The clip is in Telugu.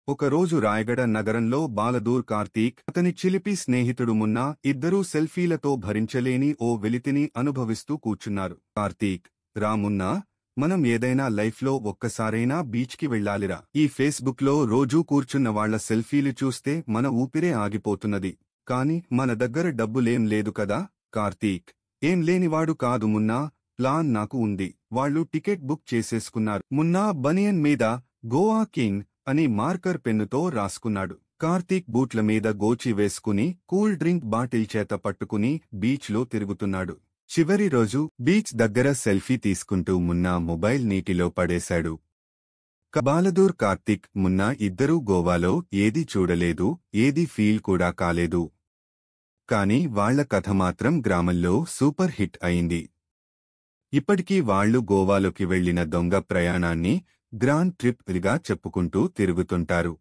ఒకరోజు రాయగడ నగరంలో బాలదూర్ కార్తీక్ అతని చిలిపి స్నేహితుడు మున్నా ఇద్దరూ సెల్ఫీలతో భరించలేని ఓ వెలితిని అనుభవిస్తూ కూర్చున్నారు. కార్తీక్, రా మున్నా, మనం ఏదైనా లైఫ్లో ఒక్కసారైనా బీచ్కి వెళ్ళాలిరా. ఈ ఫేస్బుక్లో రోజూ కూర్చున్న వాళ్ల సెల్ఫీలు చూస్తే మన ఊపిరే ఆగిపోతున్నది. కాని మన దగ్గర డబ్బులేం లేదు కదా. కార్తీక్, ఏం లేనివాడు కాదు మున్నా, ప్లాన్ నాకు ఉంది. వాళ్లు టికెట్ బుక్ చేసేసుకున్నారు. మున్నా బనియన్ మీద గోవా కింగ్ అని మార్కర్ పెన్నుతో రాసుకున్నాడు. కార్తీక్ బూట్ల మీద గోచి వేసుకుని కూల్ డ్రింక్ బాటిల్ చేత పట్టుకుని బీచ్లో తిరుగుతున్నాడు. చివరి రోజు బీచ్ దగ్గర సెల్ఫీ తీసుకుంటూ మున్నా మొబైల్ నీటిలో పడేశాడు. బాలదూర్, కార్తీక్, మున్నా ఇద్దరూ గోవాలో ఏదీ చూడలేదు, ఏదీ ఫీల్ కూడా కాలేదు. కాని వాళ్ల కథ మాత్రం గ్రామంలో సూపర్ హిట్ అయింది. ఇప్పటికీ వాళ్లు గోవాలోకి వెళ్లిన దొంగ ప్రయాణాన్ని గ్రాండ్ ట్రిప్ గా చెప్పుకుంటూ తిరుగుతుంటారు.